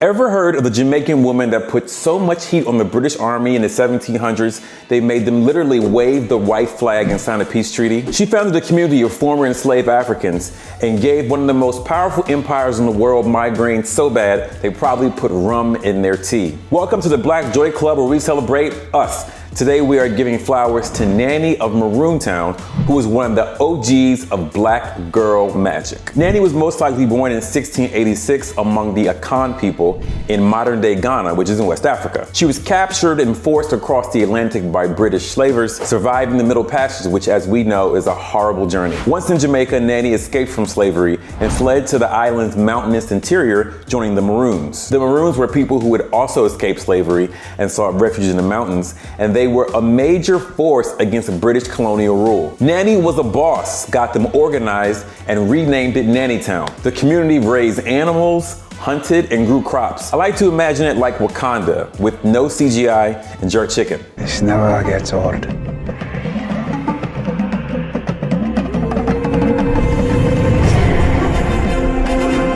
Ever heard of the Jamaican woman that put so much heat on the British Army in the 1700s, they made them literally wave the white flag and sign a peace treaty? She founded a community of former enslaved Africans and gave one of the most powerful empires in the world migraine so bad they probably put rum in their tea. Welcome to the Black Joy Club, where we celebrate us. Today we are giving flowers to Nanny of Maroon Town, who is one of the OGs of black girl magic. Nanny was most likely born in 1686 among the Akan people in modern-day Ghana, which is in West Africa. She was captured and forced across the Atlantic by British slavers, surviving the Middle Passage, which, as we know, is a horrible journey. Once in Jamaica, Nanny escaped from slavery and fled to the island's mountainous interior, joining the Maroons. The Maroons were people who had also escaped slavery and sought refuge in the mountains, and they were a major force against British colonial rule. Nanny was a boss, got them organized, and renamed it Nanny Town. The community raised animals, hunted, and grew crops. I like to imagine it like Wakanda, with no CGI and jerk chicken. This never gets old.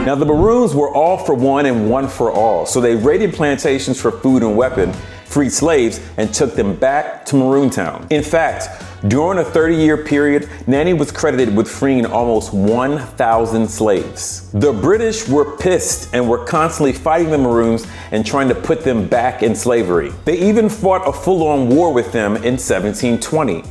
Now, the Maroons were all for one and one for all, so they raided plantations for food and weapon, freed slaves, and took them back to Maroon Town. In fact, during a 30-year period, Nanny was credited with freeing almost 1,000 slaves. The British were pissed and were constantly fighting the Maroons and trying to put them back in slavery. They even fought a full-on war with them in 1720.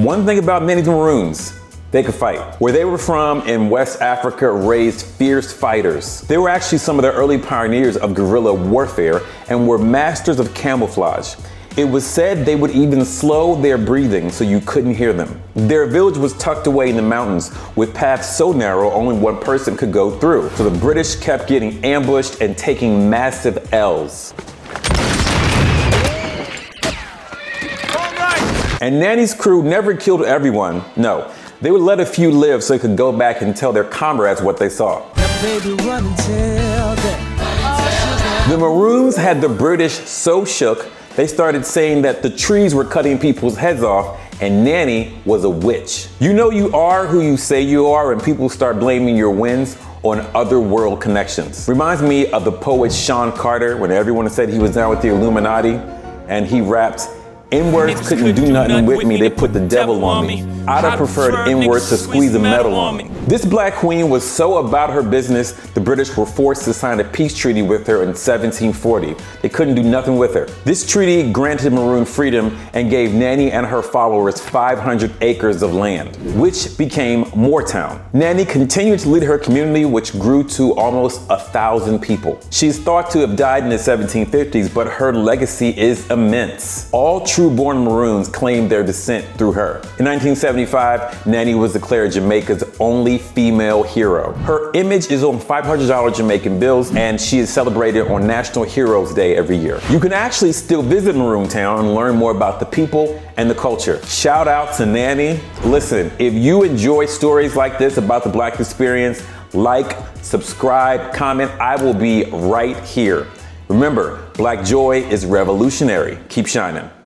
One thing about Nanny's Maroons: they could fight. Where they were from in West Africa raised fierce fighters. They were actually some of the early pioneers of guerrilla warfare and were masters of camouflage. It was said they would even slow their breathing so you couldn't hear them. Their village was tucked away in the mountains with paths so narrow only one person could go through. So the British kept getting ambushed and taking massive L's. And Nanny's crew never killed everyone, no. They would let a few live so they could go back and tell their comrades what they saw. The Maroons had the British so shook, they started saying that the trees were cutting people's heads off and Nanny was a witch. You know you are who you say you are, and people start blaming your wins on other world connections. Reminds me of the poet Sean Carter, when everyone said he was down with the Illuminati, and he rapped, "N-words couldn't do nothing with me, they put the devil on me. I'd have preferred N-words to squeeze a metal on me." This black queen was so about her business, the British were forced to sign a peace treaty with her in 1740. They couldn't do nothing with her. This treaty granted Maroon freedom and gave Nanny and her followers 500 acres of land, which became Moortown. Nanny continued to lead her community, which grew to almost 1,000 people. She's thought to have died in the 1750s, but her legacy is immense. All true-born Maroons claimed their descent through her. In 1975, Nanny was declared Jamaica's only female hero. Her image is on $500 Jamaican bills, and she is celebrated on National Heroes Day every year. You can actually still visit Maroon Town and learn more about the people and the culture. Shout out to Nanny. Listen, if you enjoy stories like this about the Black experience, like, subscribe, comment. I will be right here. Remember, Black joy is revolutionary. Keep shining.